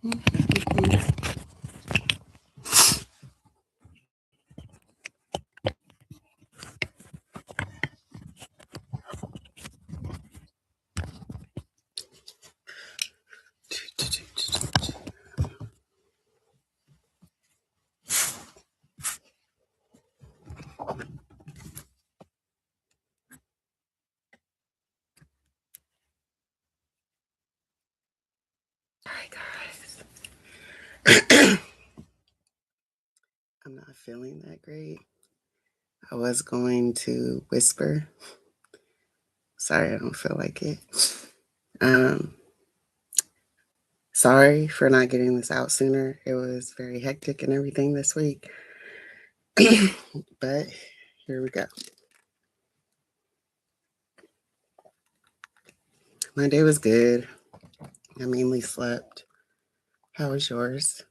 Alright, guys. I'm not feeling that great. I was going to whisper. Sorry, I don't feel like it. Sorry for not getting this out sooner. It was very hectic and everything this week. But here we go. My day was good. I mainly slept. How was yours?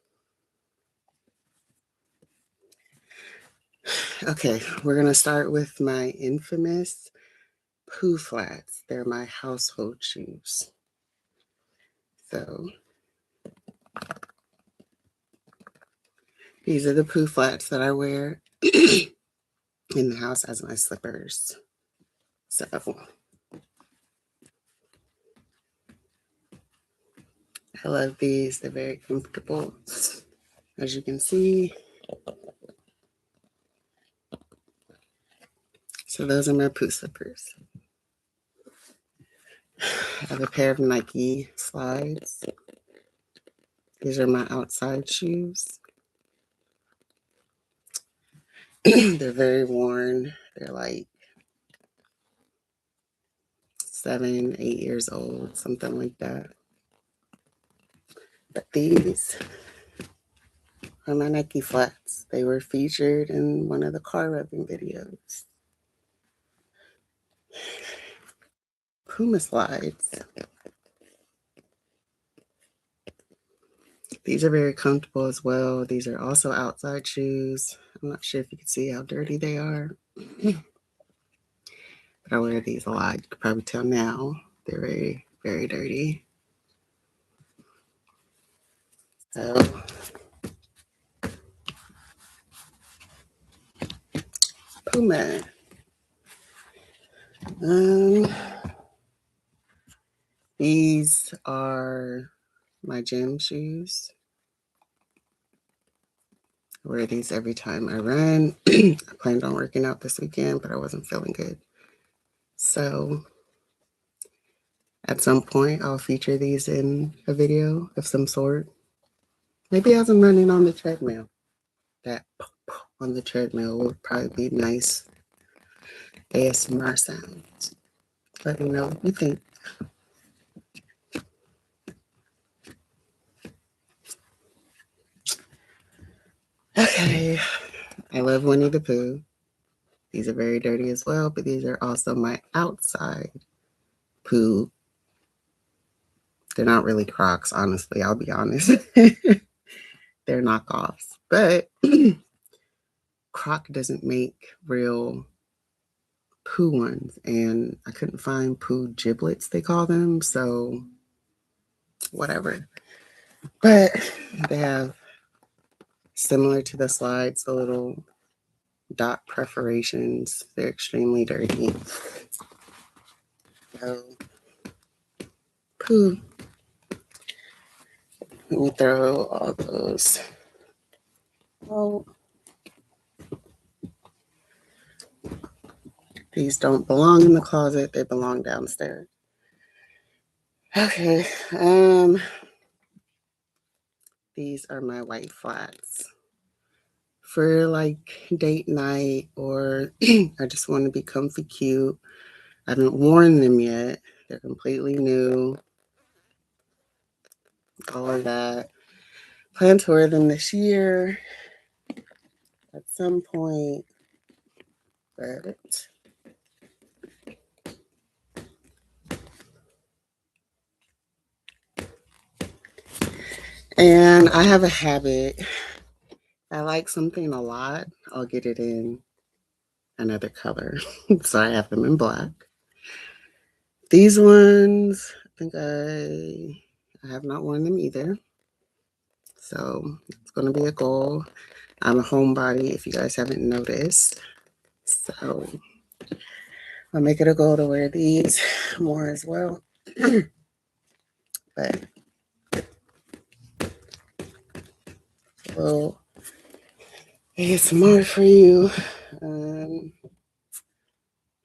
Okay, we're going to start with my infamous Poo flats. They're my household shoes. So these are the Poo flats that I wear in the house as my slippers. So I love these. They're very comfortable. As you can see. So those are my Poo slippers. I have a pair of Nike slides. These are my outside shoes. They're very worn. They're like 7, 8 years old, something like that. But these are my Nike flats. They were featured in one of the car revving videos. Puma slides. These are very comfortable as well. These are also outside shoes. I'm not sure if you can see how dirty they are. But I wear these a lot. You can probably tell now. They're very, very dirty. So Puma. These are my gym shoes. I wear these every time I run. I planned on working out this weekend, but I wasn't feeling good. So at some point, I'll feature these in a video of some sort. Maybe as I'm running on the treadmill. That on the treadmill would probably be nice ASMR sounds. Let me know what you think. Okay, I love Winnie the Pooh. These are very dirty as well, but these are also my outside Pooh. They're not really Crocs, honestly, I'll be honest. They're knockoffs. But Croc doesn't make real Pooh ones, and I couldn't find Pooh giblets, they call them, so whatever. But they have, similar to the slides, the little dot perforations. They're extremely dirty. So, Pooh. Let me throw all those. Oh, these don't belong in the closet. They belong downstairs. Okay. These are my white flats for like date night, or I just want to be comfy cute. I haven't worn them yet. They're completely new. All of that. Plan to wear them this year at some point, but and I have a habit. I like something a lot, I'll get it in another color. So I have them in black. These ones, I think I have not worn them either. So it's going to be a goal. I'm a homebody, if you guys haven't noticed. So I'll make it a goal to wear these more as well. But we'll get some more for you.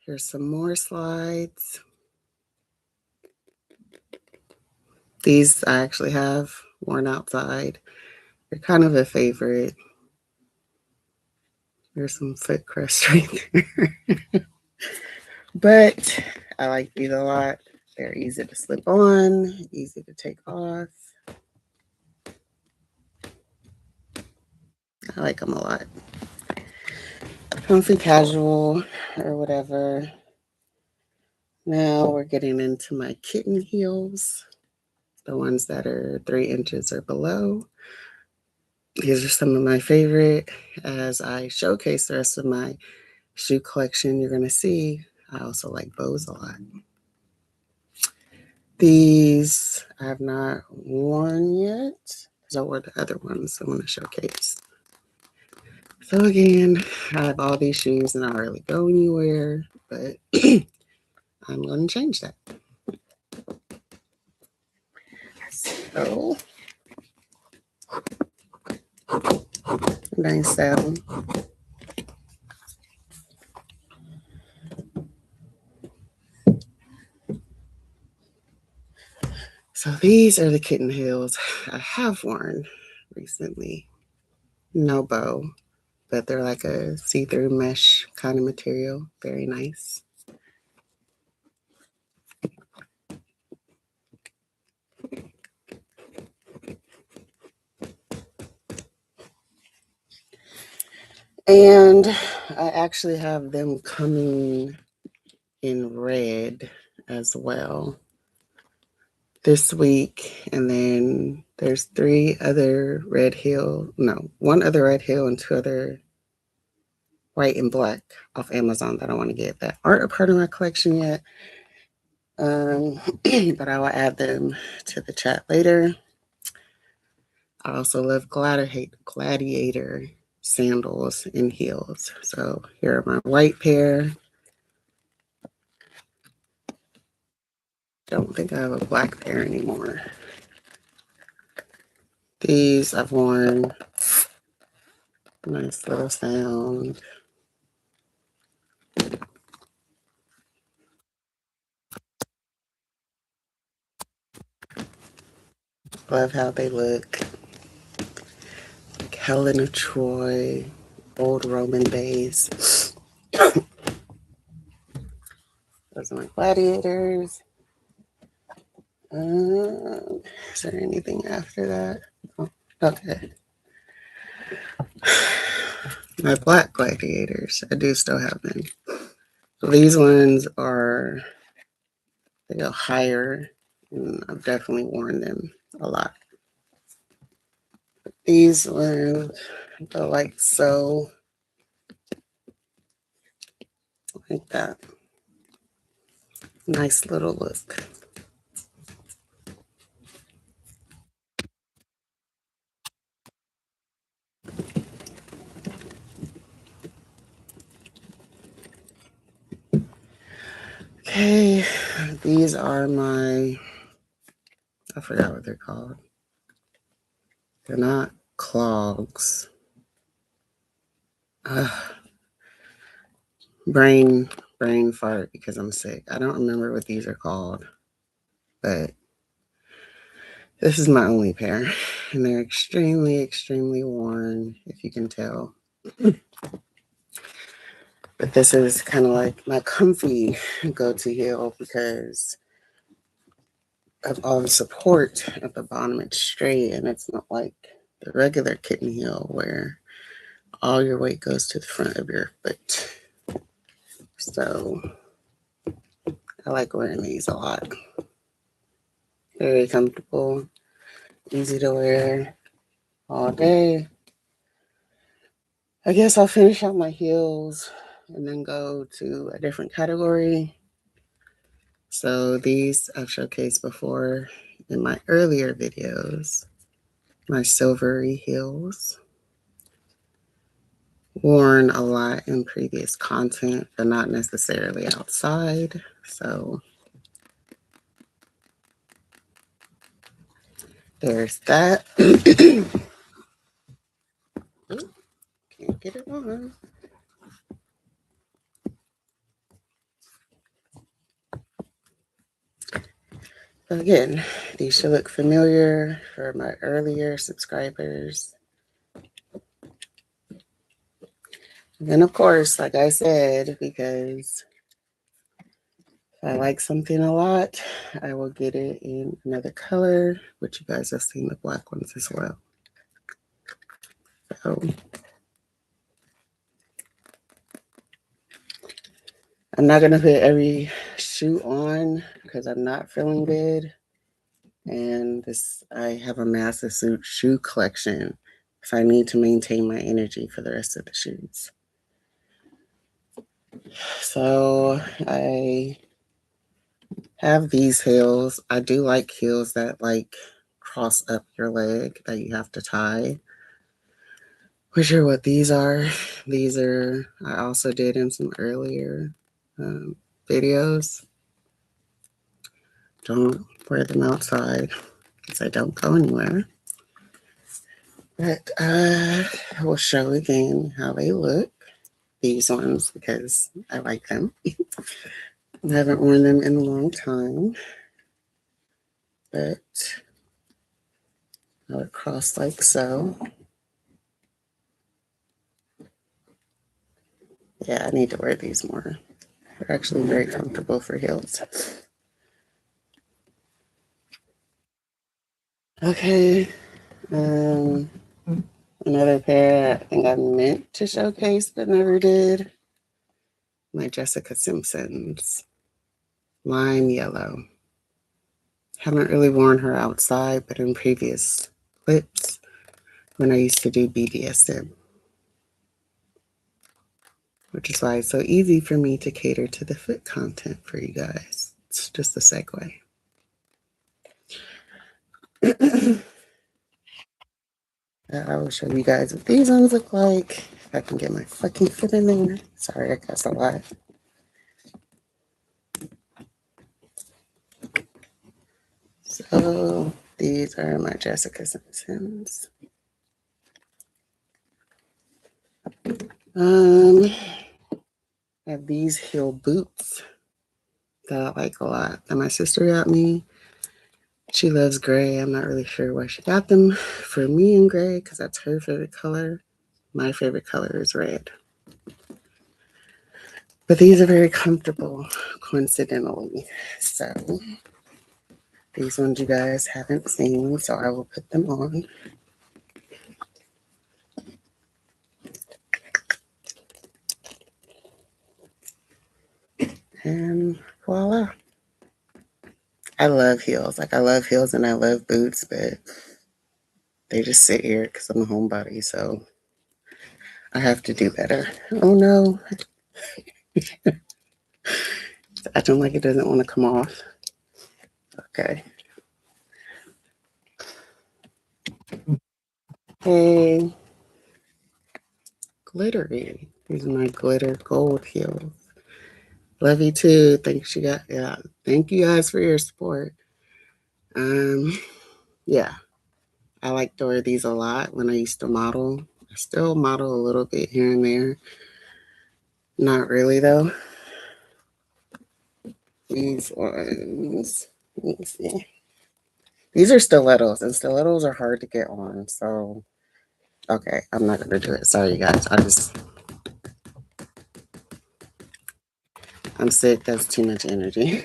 Here's some more slides. These I actually have worn outside. They're kind of a favorite. There's some foot crust right there. But I like these a lot. They're easy to slip on, easy to take off. I like them a lot. Comfy casual or whatever. Now we're getting into my kitten heels, the ones that are 3 inches or below. These are some of my favorite. As I showcase the rest of my shoe collection, you're going to see I also like bows a lot. These I have not worn yet because I wore the other ones I want to showcase. So again, I have all these shoes and I don't really go anywhere, but I'm going to change that. So, nice sound. So these are the kitten heels I have worn recently. No bow, but they're like a see-through mesh kind of material. Very nice. And I actually have them coming in red as well this week. And then there's one other red heel and 2 other white and black off Amazon that I want to get that aren't a part of my collection yet. But I will add them to the chat later. I also love gladiator sandals and heels. So here are my white pair. Don't think I have a black pair anymore. These I've worn. Nice little sound. Love how they look. Like Helen of Troy, old Roman base. Those are my gladiators. Is there anything after that? Oh, okay. My black gladiators. I do still have them. So these ones they go higher, and I've definitely worn them a lot. These ones go like so, like that. Nice little look. Okay, these are I forgot what they're called. They're not clogs. Brain fart because I'm sick. I don't remember what these are called, but this is my only pair, and they're extremely, extremely worn, if you can tell. But this is kind of like my comfy go-to heel because of all the support at the bottom. It's straight, and it's not like the regular kitten heel where all your weight goes to the front of your foot. So I like wearing these a lot. Very comfortable, easy to wear all day. I guess I'll finish out my heels and then go to a different category. So these I've showcased before in my earlier videos. my silvery heels. Worn a lot in previous content, but not necessarily outside. So there's that. Can't get it on. But again, these should look familiar for my earlier subscribers. And then, of course, like I said, because if I like something a lot, I will get it in another color, which you guys have seen the black ones as well. So I'm not gonna put every shoe on because I'm not feeling good. And I have a massive shoe collection if I need to maintain my energy for the rest of the shoes. So I have these heels. I do like heels that like cross up your leg that you have to tie. Which are what these are. These are, I also did in some earlier videos. Don't wear them outside because I don't go anywhere. But I will show again how they look. These ones because I like them. I haven't worn them in a long time. But I would cross like so. Yeah, I need to wear these more. They're actually very comfortable for heels. Okay. Another pair I think I meant to showcase but never did. My Jessica Simpsons. Lime yellow. Haven't really worn her outside, but in previous clips when I used to do BDSM. Which is why it's so easy for me to cater to the foot content for you guys. It's just a segue. I will show you guys what these ones look like. If I can get my fucking foot in there. Sorry, I cuss a lot. So these are my Jessica Simpsons. I have these heel boots that I like a lot that my sister got me. She loves gray. I'm not really sure why she got them for me in gray because that's her favorite color. My favorite color is red. But these are very comfortable, coincidentally. So these ones you guys haven't seen, so I will put them on. And voila. I love heels. Like I love heels and I love boots, but they just sit here because I'm a homebody, so I have to do better. Oh no. It's acting like it doesn't want to come off. Okay. Hey. Glittery. These are my glitter gold heels. Love you too. Thanks yeah. Thank you guys for your support. Yeah. I like to wear these a lot when I used to model. I still model a little bit here and there. Not really though. These ones. Let me see. These are stilettos, and stilettos are hard to get on. So, okay, I'm not gonna do it. Sorry, guys. I'm sick. That's too much energy.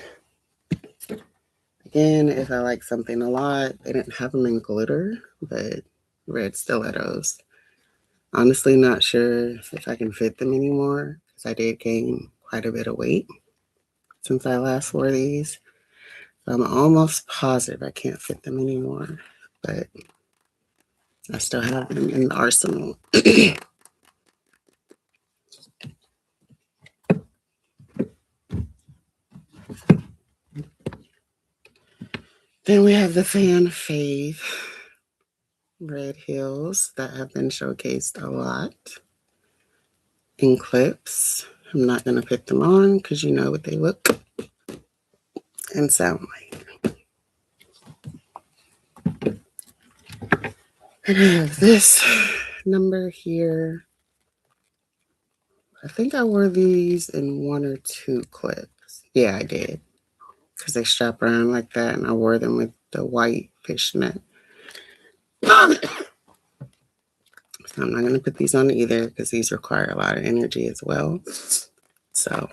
Again, if I like something a lot, they didn't have them in glitter, but red stilettos. Honestly, not sure if I can fit them anymore because I did gain quite a bit of weight since I last wore these. So I'm almost positive I can't fit them anymore, but I still have them in the arsenal. Then we have the fan fave. red heels that have been showcased a lot in clips. I'm not going to put them on because you know what they look and sound like. And I have this number here. I think I wore these in 1 or 2 clips. Yeah, I did. Because they strap around like that, and I wore them with the white fishnet. So I'm not going to put these on either because these require a lot of energy as well. So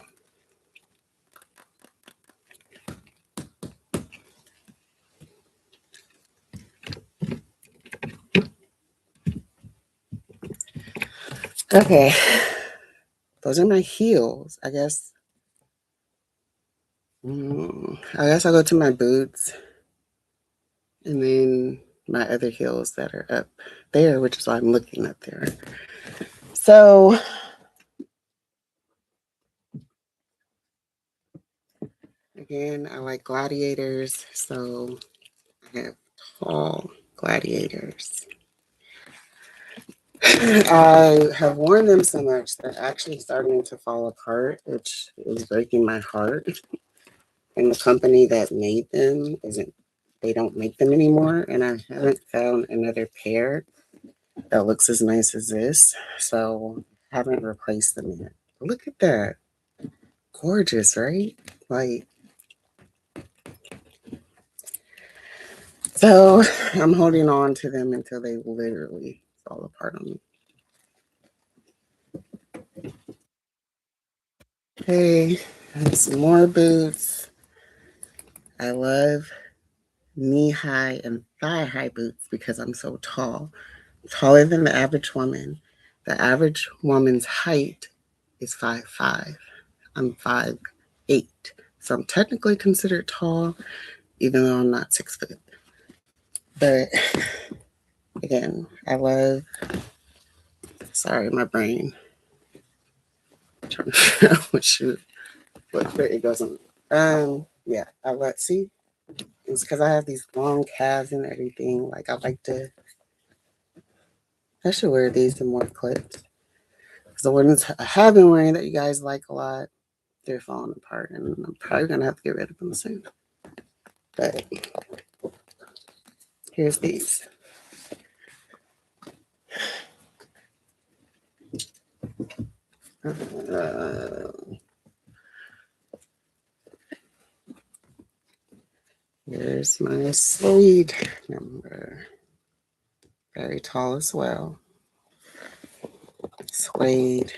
okay, those are my heels. I guess I'll go to my boots and then my other heels that are up there, which is why I'm looking up there. So again, I like gladiators, so I have tall gladiators. I have worn them so much they're actually starting to fall apart, which is breaking my heart. And the company that made them they don't make them anymore. And I haven't found another pair that looks as nice as this. So I haven't replaced them yet. Look at that. Gorgeous, right? Like, so I'm holding on to them until they literally fall apart on me. Hey, some more boots. I love knee-high and thigh-high boots because I'm so tall. Taller than the average woman. The average woman's height is 5'5". I'm 5'8". So I'm technically considered tall, even though I'm not 6 foot. But again, I love, sorry, my brain. I'm trying to figure out what shoe, what foot it goes on. Yeah, see, it's because I have these long calves and everything. Like, I should wear these in more clips. Because the ones I have been wearing that you guys like a lot, they're falling apart, and I'm probably gonna have to get rid of them soon. But here's these. Here's my suede number. Very tall as well. Suede.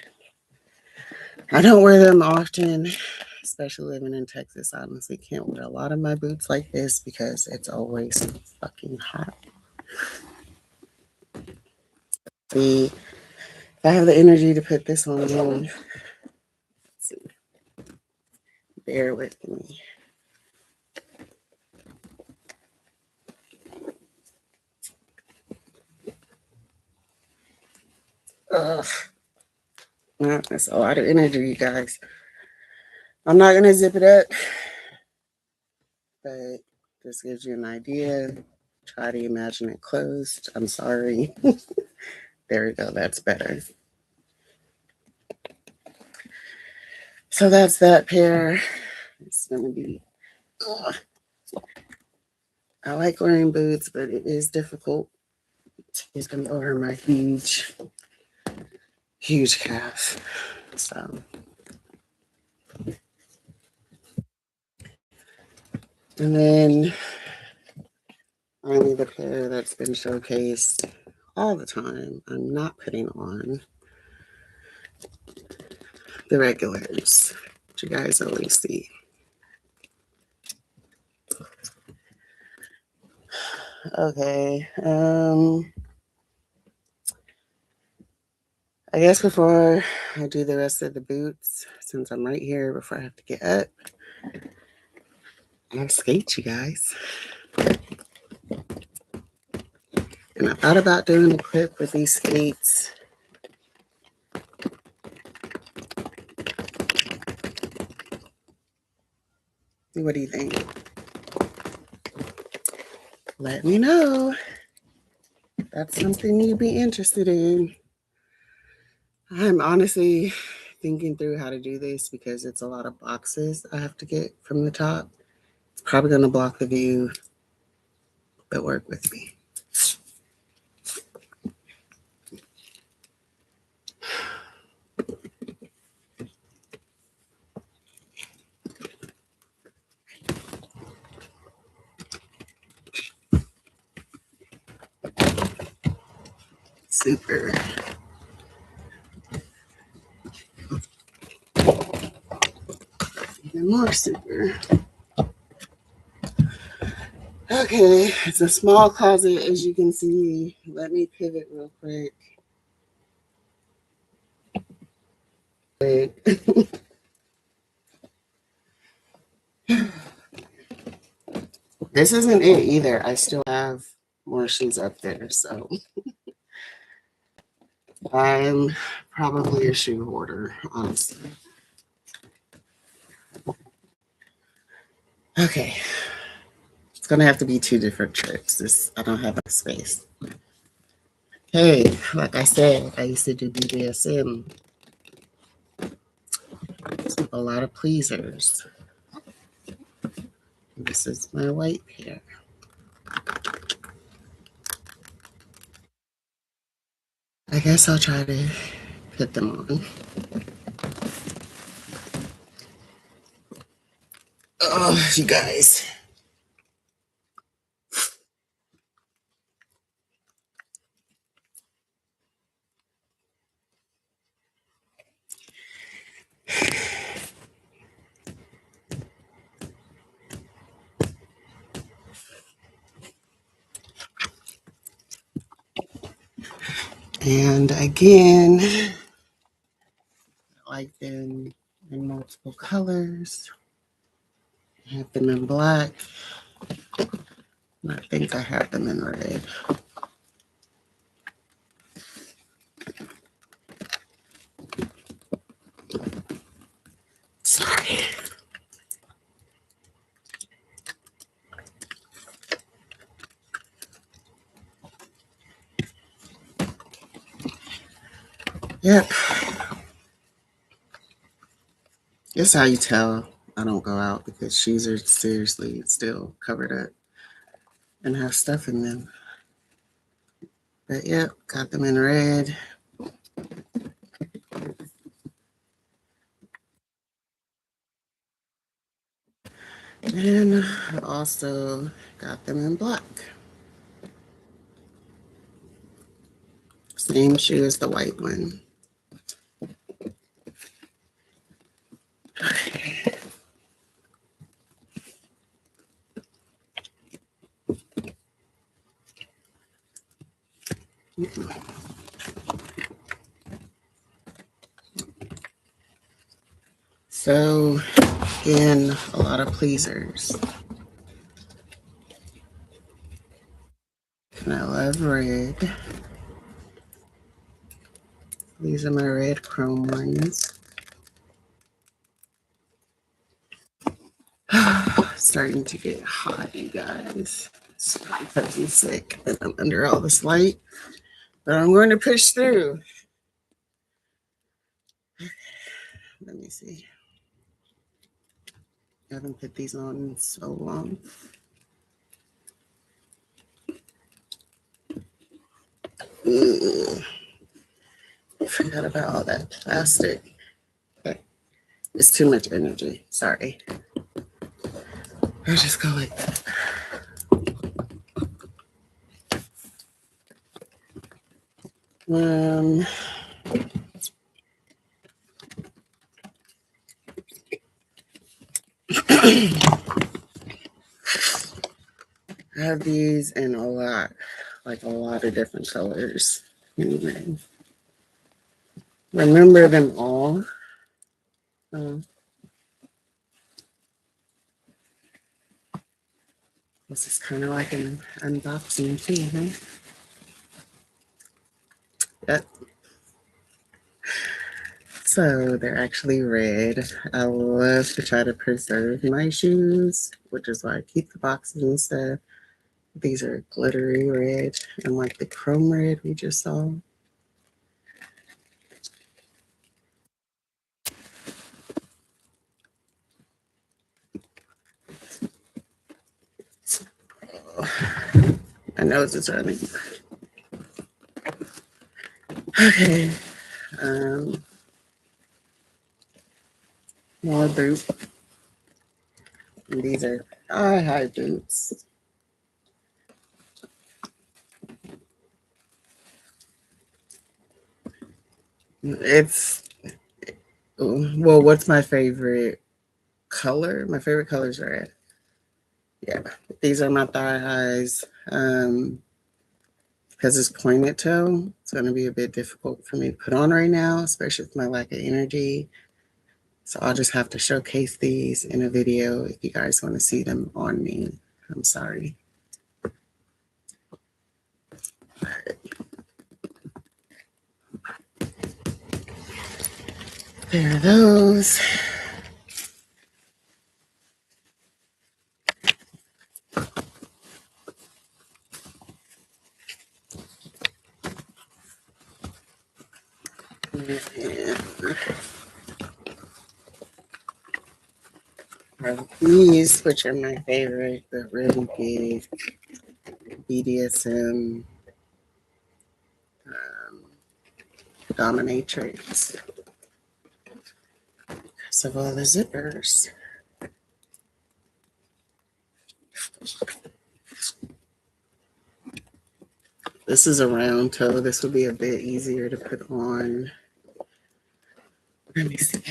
I don't wear them often, especially living in Texas. I honestly can't wear a lot of my boots like this because it's always fucking hot. See, if I have the energy to put this one on, let's see, bear with me. Ugh. That's a lot of energy, you guys. I'm not gonna zip it up, but this gives you an idea. Try to imagine it closed. I'm sorry. There we go. That's better. So that's that pair. It's gonna be. Ugh. I like wearing boots, but it is difficult. It's gonna over my huge calf. So, and then finally the pair that's been showcased all the time. I'm not putting on the regulars, which you guys always see. Okay. I guess before I do the rest of the boots, since I'm right here before I have to get up, I'll skate, you guys. And I thought about doing a clip with these skates. What do you think? Let me know. that's something you'd be interested in. I'm honestly thinking through how to do this because it's a lot of boxes I have to get from the top. It's probably going to block the view, but work with me. Super. Even more super. Okay, it's a small closet as you can see. Let me pivot real quick. This isn't it either. I still have more shoes up there, so I'm probably a shoe hoarder, honestly. Okay, it's gonna have to be 2 different trips. I don't have enough space. Hey, like I said, I used to do BDSM. A lot of pleasers. This is my white pair. I guess I'll try to put them on. Oh, you guys. And again, I like them in multiple colors. I have them in black. I think I have them in red. Sorry. Yep. That's how you tell I don't go out because shoes are seriously still covered up and have stuff in them. But yep, got them in red. And I also got them in black. Same shoe as the white one. Okay. So, again, a lot of pleasers. And I love red. These are my red chrome ones. Starting to get hot, you guys. It's because I'm sick and I'm under all this light. But I'm going to push through. Let me see. I haven't put these on in so long. Ugh. Forgot about all that plastic. Okay. It's too much energy. Sorry. I'll just go like that. I have these in a lot of different colors. Anyway, remember them all. This is kind of like an unboxing too, huh? Yep. So they're actually red. I love to try to preserve my shoes, which is why I keep the boxes and stuff. These are glittery red, and like the chrome red we just saw. My nose is running. Okay. More boot. And these are high boots. It's, well, what's my favorite color? My favorite color is red. Yeah, these are my thigh highs. Because it's pointed toe, it's going to be a bit difficult for me to put on right now, especially with my lack of energy. So I'll just have to showcase these in a video if you guys want to see them on me. I'm sorry. There are those. And these, which are my favorite, the really big BDSM dominatrix. So all the zippers. This is a round toe. This would be a bit easier to put on. Let me see.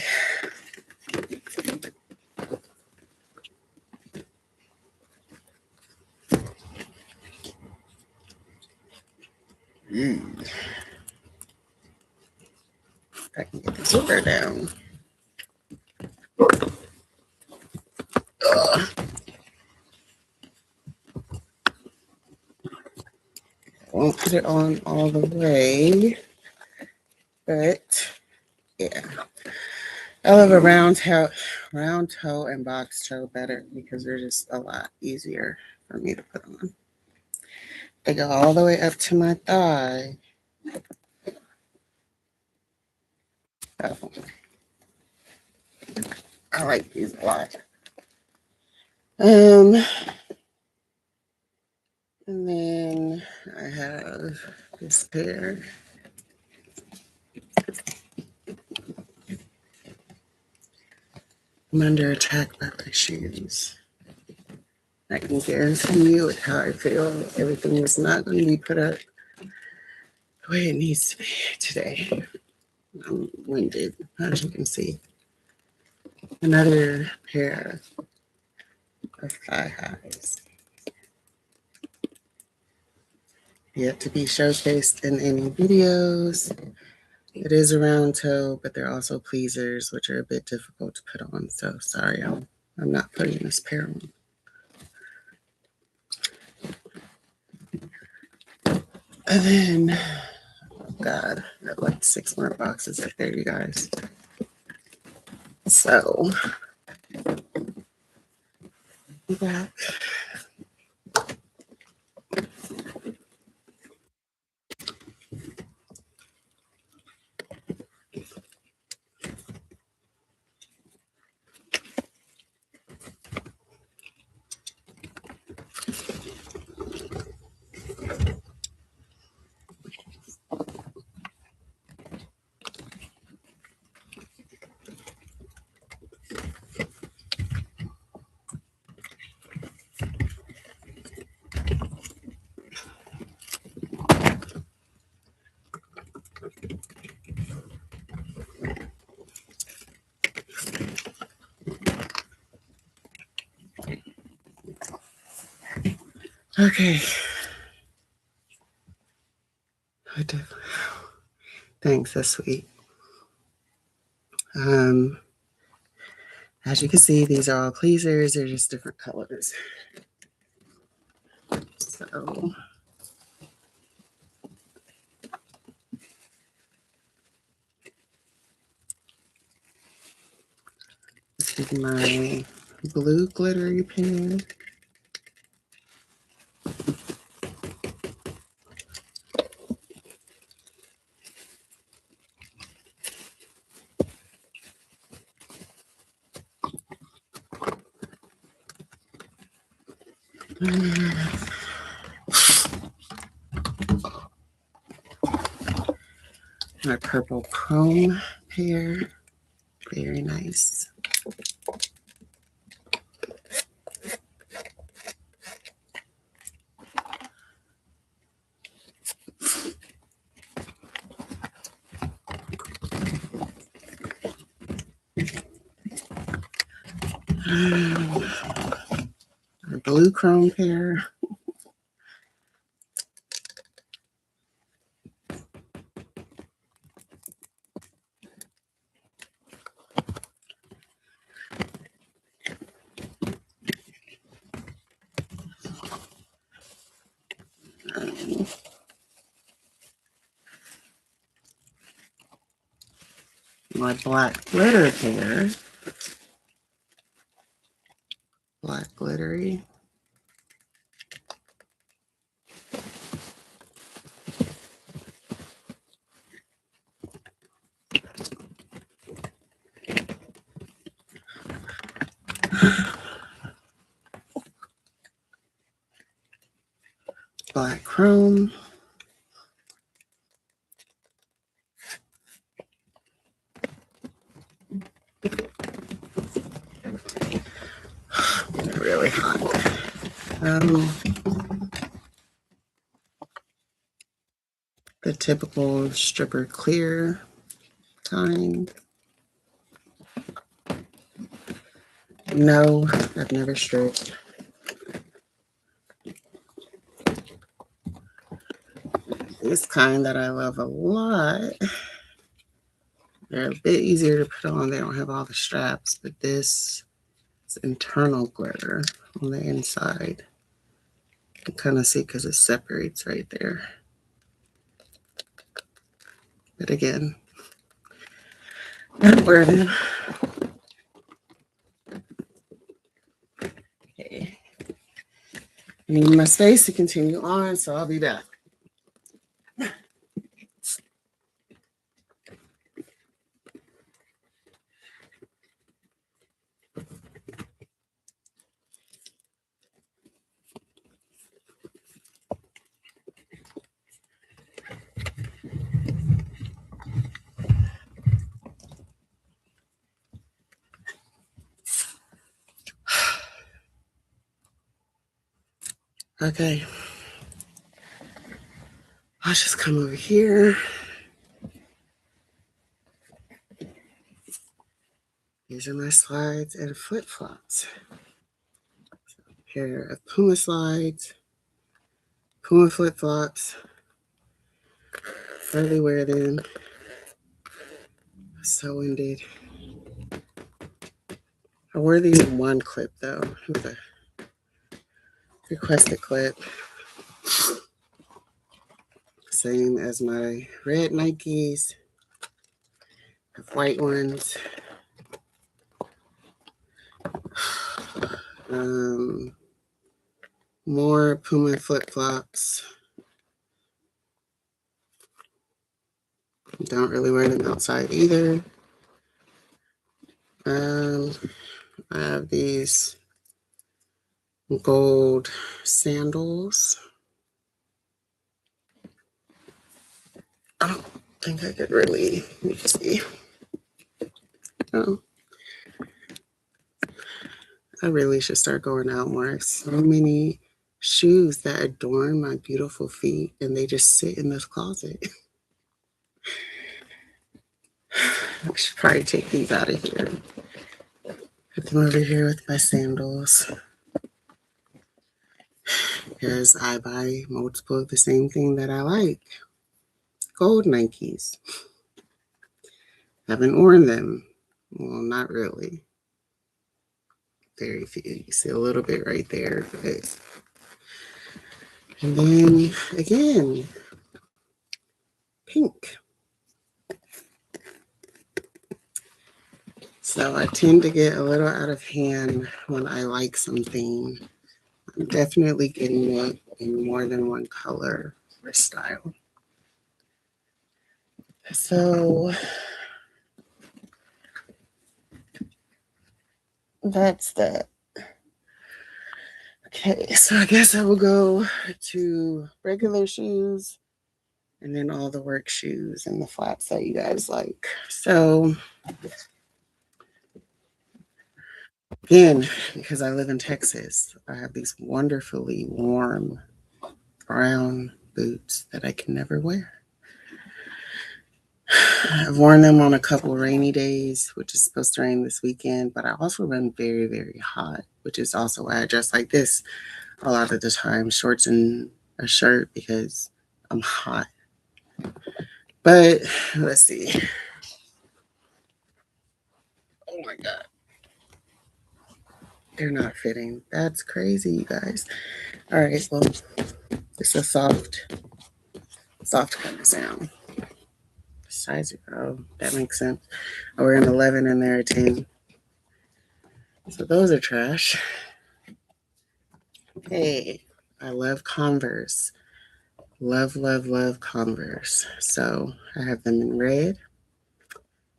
I can get the zipper down. Ugh. I won't put it on all the way, but yeah. I love a round toe and box toe better because they're just a lot easier for me to put on. They go all the way up to my thigh. So, I like these a lot. And then I have this pair. I'm under attack by my shoes. I can guarantee you with how I feel, everything is not going to be put up the way it needs to be today. I'm winded, as you can see. Another pair of thigh highs. Yet to be showcased in any videos. It is a round toe, but they're also pleasers, which are a bit difficult to put on. So sorry, I'm not putting this pair on. And then, oh God, I have like 6 more boxes up there, you guys. So, back. Okay. Thanks, that's sweet. As you can see, these are all pleasers. They're just different colors. So, this is my blue glittery pen. My purple chrome pair. Very nice. A blue chrome pair. My black glitter pair. Black glittery. Black chrome. Really hot. The typical stripper clear kind. No, I've never stripped. This kind that I love a lot. They're a bit easier to put on. They don't have all the straps, but this is internal glitter on the inside. You can kind of see because it separates right there. But again, not wear them. Okay. I need my space to continue on, so I'll be back. Okay. I'll just come over here. These are my slides and flip-flops. Pair of Puma slides, Puma flip-flops. Rarely wear them. So winded. I wore these in one clip though. It was a requested clip. Same as my red Nikes. I have white ones. More Puma flip-flops. Don't really wear them outside either. I have these gold sandals. I don't think I could really, let me see. Oh, I really should start going out more. So many shoes that adorn my beautiful feet and they just sit in this closet. I should probably take these out of here. Put them over here with my sandals. Because I buy multiple of the same thing that I like. Gold Nikes. Haven't worn them. Well, not really. Very few. You see a little bit right there. But... And then again, pink. So I tend to get a little out of hand when I like something. I'm definitely getting it in more than one color or style. So that's that. Okay, so I guess I will go to regular shoes and then all the work shoes and the flats that you guys like. So again, because I live in Texas, I have these wonderfully warm brown boots that I can never wear. I've worn them on a couple rainy days, which is supposed to rain this weekend, but I also run very, very hot, which is also why I dress like this a lot of the time, shorts and a shirt because I'm hot. But let's see. Oh my God. They're not fitting. That's crazy, you guys. All right, well, it's a soft kind of sound. Size, oh, that makes sense. We're an 11 and they're a 10. So those are trash. Hey, I love Converse. Love, love, love Converse. So I have them in red.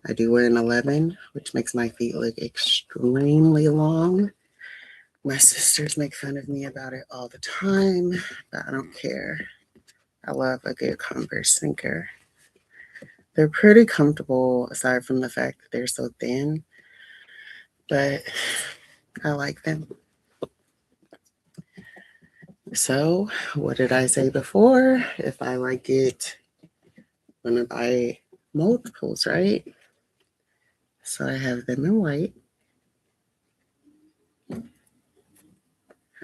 I do wear an 11, which makes my feet look extremely long. My sisters make fun of me about it all the time, but I don't care. I love a good Converse sneaker. They're pretty comfortable aside from the fact that they're so thin, but I like them. So, what did I say before? If I like it, I'm going to buy multiples, right? So I have them in white.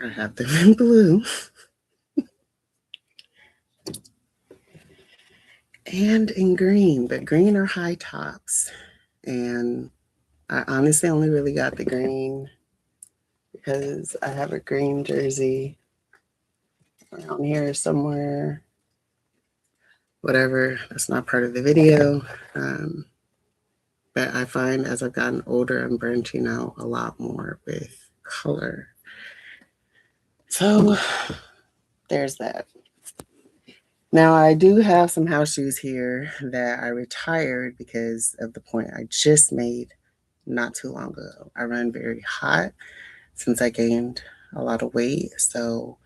I have them in blue. And in green, but green are high tops. And I honestly only really got the green because I have a green jersey around here somewhere. Whatever, that's not part of the video. But I find as I've gotten older, I'm branching out a lot more with color. So there's that. Now I do have some house shoes here that I retired because of the point I just made not too long ago. I run very hot since I gained a lot of weight, so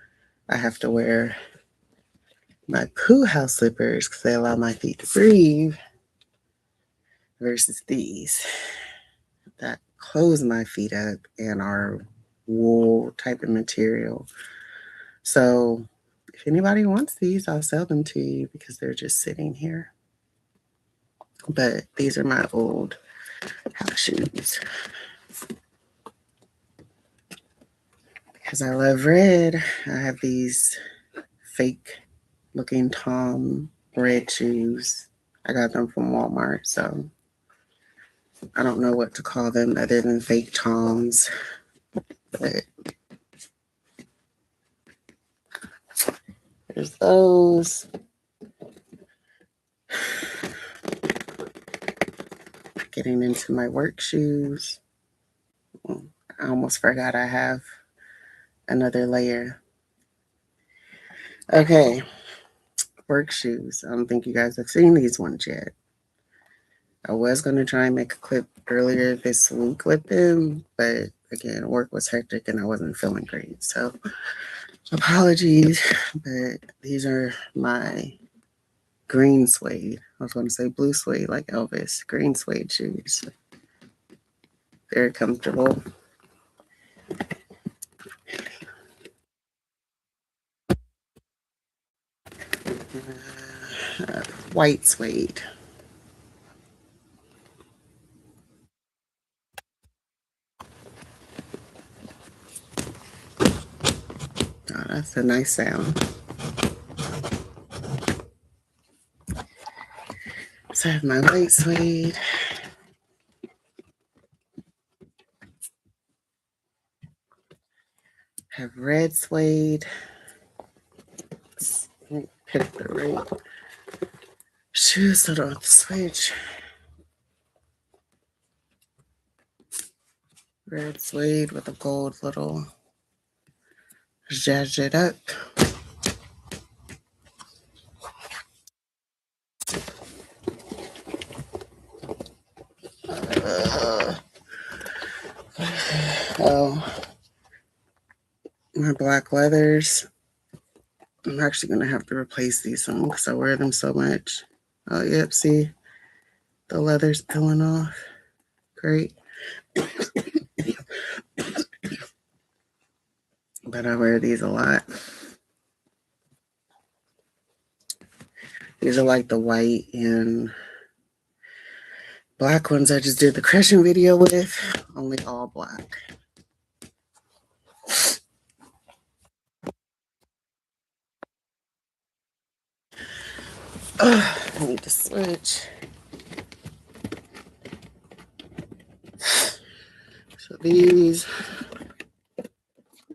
I have to wear my poo house slippers because they allow my feet to breathe versus these that close my feet up and are wool type of material. So if anybody wants these, I'll sell them to you because they're just sitting here. But these are my old house shoes. Because I love red, I have these fake looking Tom red shoes. I got them from Walmart, so I don't know what to call them other than fake Toms. But there's those. Getting into my work shoes. I almost forgot I have another layer. Okay, work shoes. I don't think you guys have seen these ones yet. I was going to try and make a clip earlier this week with them, but again, work was hectic and I wasn't feeling great. So apologies, but these are my green suede. I was going to say blue suede like Elvis. Green suede shoes. Very comfortable. White suede. Oh, that's a nice sound. So I have my white suede. Have red suede. Let me pick the right shoes so I don't have to switch. Red suede with a gold little zhazh it up. Oh, my My black leathers. I'm actually going to have to replace these some because I wear them so much. Oh, yep, see? The leather's peeling off. Great. But I wear these a lot. These are like the white and black ones I just did the crushing video with. Only all black. I need to switch. So these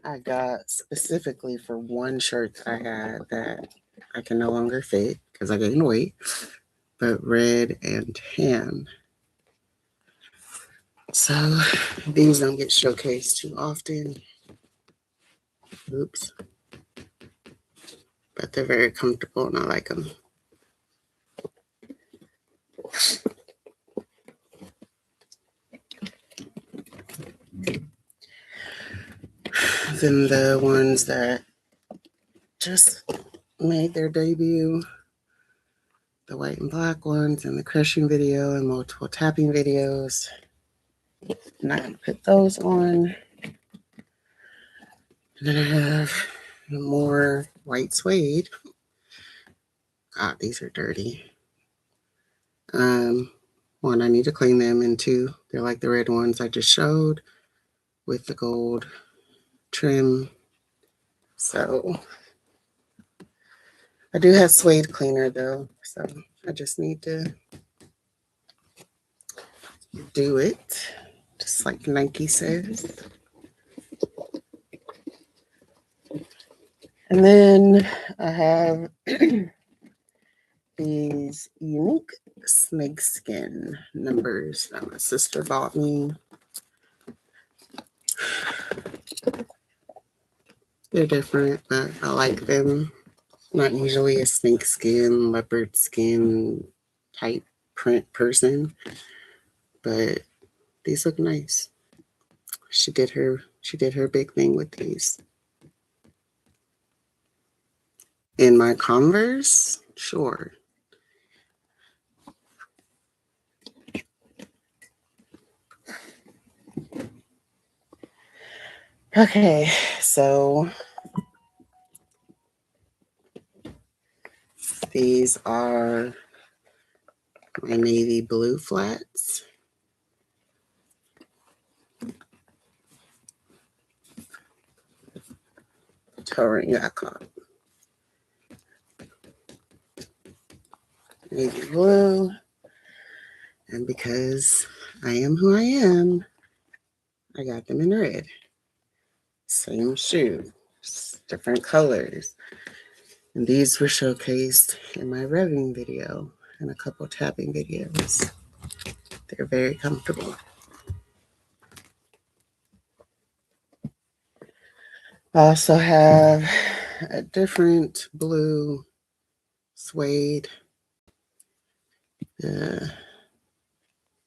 I got specifically for one shirt that I had that I can no longer fit because I gained weight, but red and tan. So these don't get showcased too often. Oops. But they're very comfortable and I like them. Then the ones that just made their debut, the white and black ones and the crushing video and multiple tapping videos. And I can put those on. And then I have more white suede. God, these are dirty. One, I need to clean them, and two, they're like the red ones I just showed with the gold trim. So I do have suede cleaner though, so I just need to do it, just like Nike says. And then I have these unique snakeskin numbers that my sister bought me. They're different, but I like them. Not usually a snakeskin, leopard skin type print person, but these look nice. She did her big thing with these. In my Converse, sure. Okay, so these are my navy blue flats. Touring.com. Navy blue. And because I am who I am, I got them in red. Same shoe, different colors. And these were showcased in my revving video and a couple tapping videos. They're very comfortable. I also have a different blue suede. The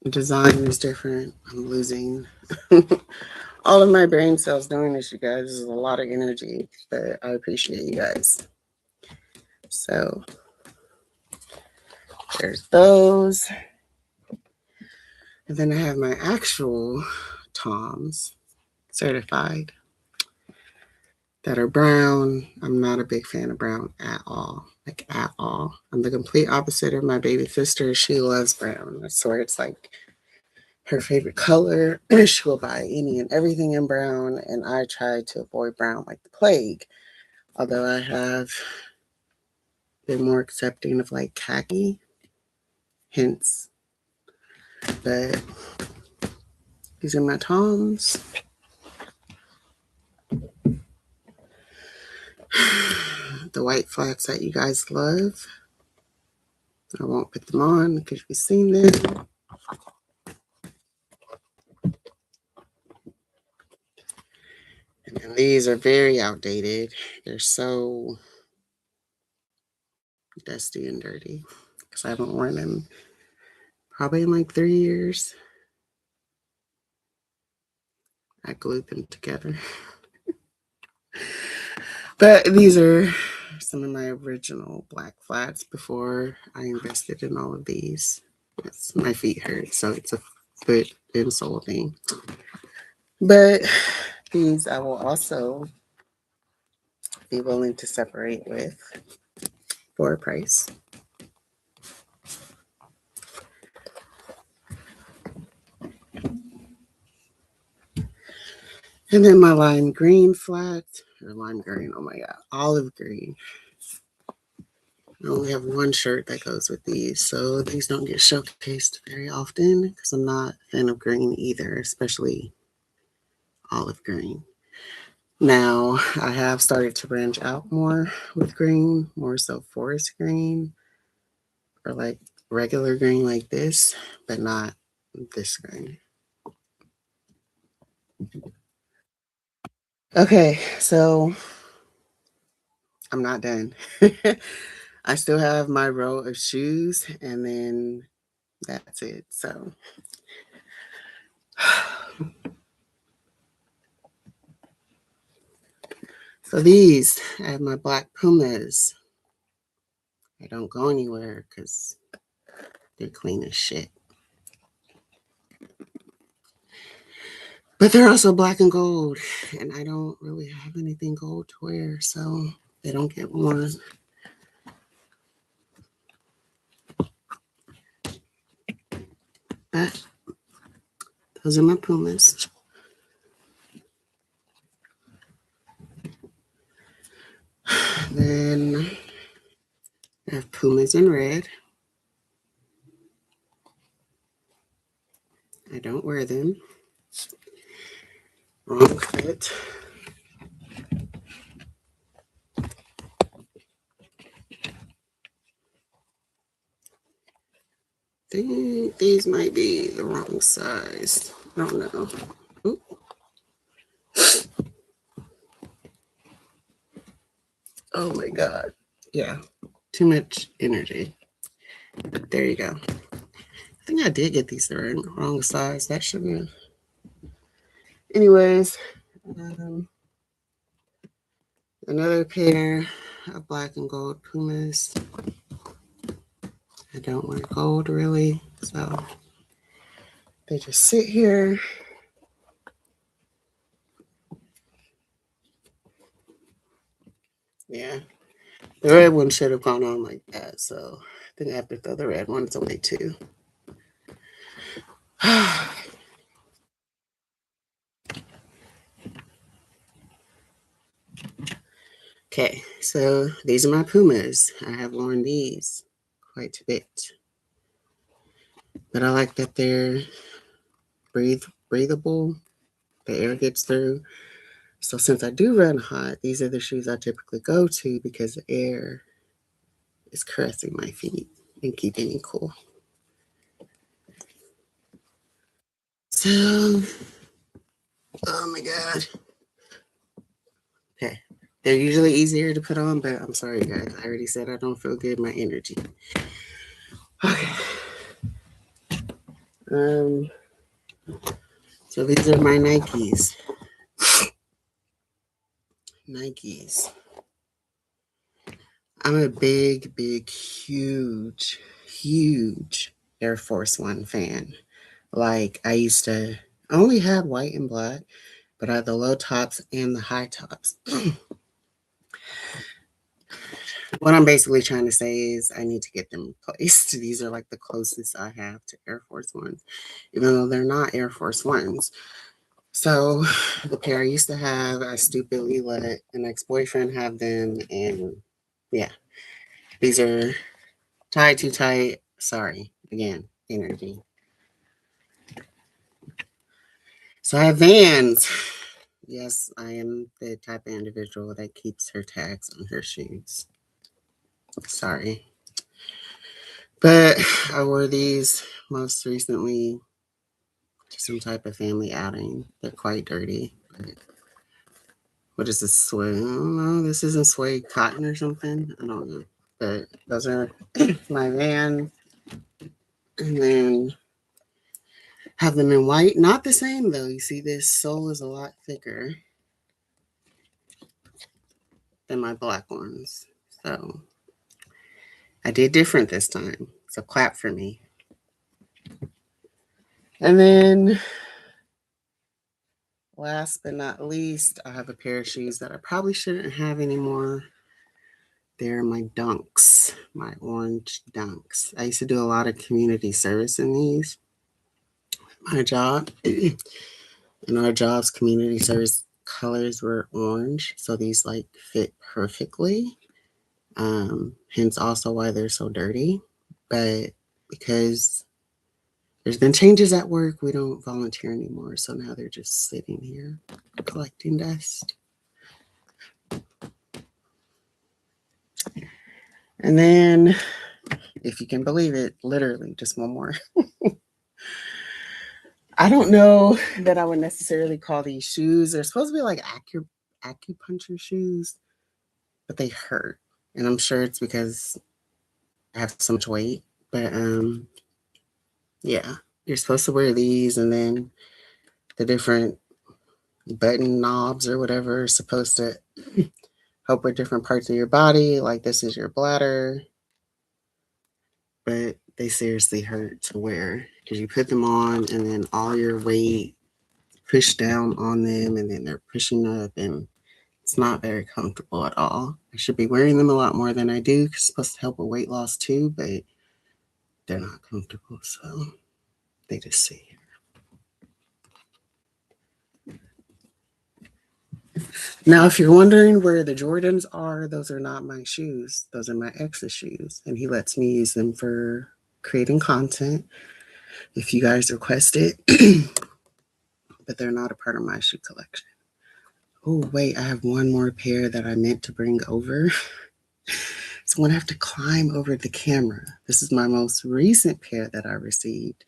design is different. I'm losing all of my brain cells doing this, you guys. This is a lot of energy, but I appreciate you guys. So there's those. And then I have my actual Toms certified that are brown. I'm not a big fan of brown at all. Like at all. I'm the complete opposite of my baby sister. She loves brown. I swear it's like her favorite color. She will buy any and everything in brown. And I try to avoid brown like the plague. Although I have been more accepting of like khaki hints. But these are my Toms. The white flats that you guys love. I won't put them on because you've seen them. And then these are very outdated. They're so dusty and dirty because I haven't worn them probably in like 3 years. I glued them together. But these are some of my original black flats before I invested in all of these. My feet hurt, so it's a foot insole thing. But these I will also be willing to separate with for a price. And then my lime green flat, or lime green, oh my god, olive green. I only have one shirt that goes with these, so these don't get showcased very often because I'm not a fan of green either, especially olive green. Now, I have started to branch out more with green, more so forest green or like regular green like this, but not this green. Okay, so I'm not done. I still have my row of shoes and then that's it. So these, I have my black Pumas. They don't go anywhere because they're clean as shit. But they're also black and gold, and I don't really have anything gold to wear, so they don't get worn. But those are my Pumas. Then I have Pumas in red. I don't wear them. Wrong fit. Think these might be the wrong size. I don't know. Ooh. Oh my god. Yeah. Too much energy. But there you go. I think I did get these the wrong size. That shouldn't have. Anyways, um, another pair of black and gold Pumas. I don't wear gold really, so they just sit here. Yeah, the red one should have gone on like that, so I think I have to throw the red ones away too. Okay, so these are my Pumas. I have worn these quite a bit, but I like that they're breathable. The air gets through. So since I do run hot, these are the shoes I typically go to because the air is caressing my feet and keeping me cool. So, oh my god. Okay. They're usually easier to put on, but I'm sorry, guys. I already said I don't feel good. My energy. Okay. Um. So these are my Nikes. Nikes. I'm a big, huge Air Force One fan. Like I used to only had white and black, but I had the low tops and the high tops. What I'm basically trying to say is I need to get them replaced. These are like the closest I have to Air Force Ones, even though they're not Air Force Ones. So the pair I used to have, I stupidly let an ex-boyfriend have them, and yeah, these are tied too tight. Sorry, again, energy. So I have Vans. Yes, I am the type of individual that keeps her tags on her shoes. Sorry. But I wore these most recently to some type of family outing. They're quite dirty. But what is this suede? I don't know. This isn't suede cotton or something. I don't know. But those are my Vans. And then have them in white. Not the same though. You see, this sole is a lot thicker. than my black ones. So I did different this time. So clap for me. And then last but not least, I have a pair of shoes that I probably shouldn't have anymore. They're my Dunks, my orange Dunks. I used to do a lot of community service in these. My job, in our job's community service colors were orange, so these like fit perfectly. Hence also why they're so dirty. But because there's been changes at work, we don't volunteer anymore. So now they're just sitting here collecting dust. And then, if you can believe it, literally just one more. I don't know that I would necessarily call these shoes. They're supposed to be like acupuncture shoes, but they hurt. And I'm sure it's because I have so much weight. But yeah, you're supposed to wear these, and then the different button knobs or whatever are supposed to help with different parts of your body. Like this is your bladder, but they seriously hurt to wear because you put them on and then all your weight pushed down on them and then they're pushing up and it's not very comfortable at all. I should be wearing them a lot more than I do because it's supposed to help with weight loss too, but they're not comfortable. So they just sit here. Now, if you're wondering where the Jordans are, those are not my shoes. Those are my ex's shoes. And he lets me use them for creating content if you guys request it. But they're not a part of my shoe collection. Oh, wait, I have one more pair that I meant to bring over. So I'm going to have to climb over the camera. This is my most recent pair that I received.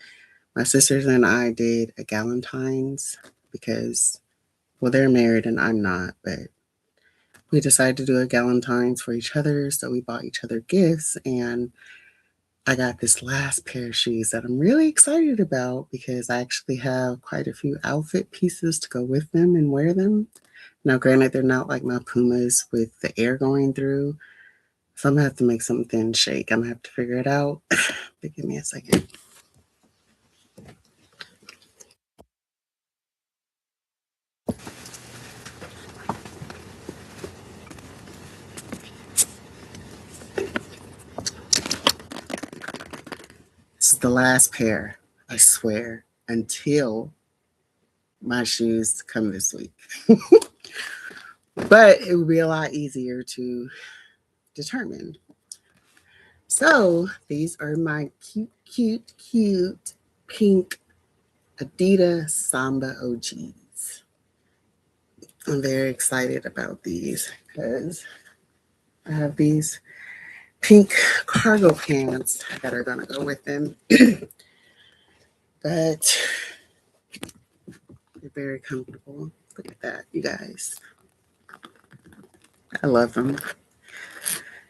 My sisters and I did a Galentine's because, well, they're married and I'm not, but we decided to do a Galentine's for each other. So we bought each other gifts and I got this last pair of shoes that I'm really excited about because I actually have quite a few outfit pieces to go with them and wear them. Now, granted, they're not like my Pumas with the air going through. So I'm going to have to make something shake. I'm going to have to figure it out. But give me a second. This is the last pair, I swear, until my shoes come this week. But it would be a lot easier to determine. So these are my cute pink Adidas Samba OGs. I'm very excited about these because I have these pink cargo pants that are going to go with them. But they're very comfortable. Look at that, you guys. I love them.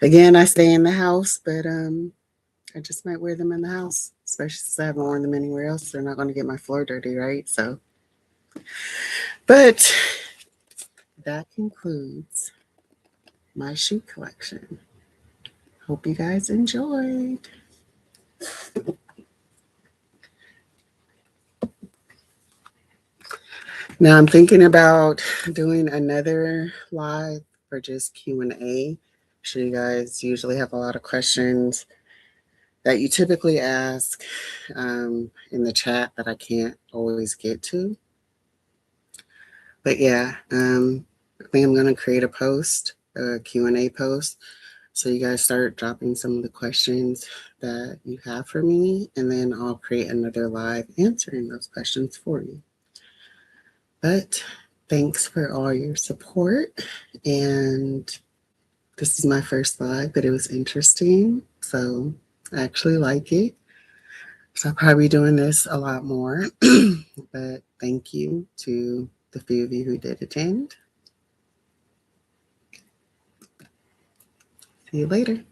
Again, I stay in the house, but I just might wear them in the house, especially since I haven't worn them anywhere else. They're not going to get my floor dirty, right? So, but that concludes my shoe collection. Hope you guys enjoyed. Now I'm thinking about doing another live for just Q&A. I'm sure you guys usually have a lot of questions that you typically ask in the chat that I can't always get to. But yeah, I think I'm going to create a post, a Q&A post. So you guys start dropping some of the questions that you have for me, and then I'll create another live answering those questions for you. But thanks for all your support. And this is my first live, but it was interesting. So I actually like it. So I'll probably be doing this a lot more. But thank you to the few of you who did attend. See you later.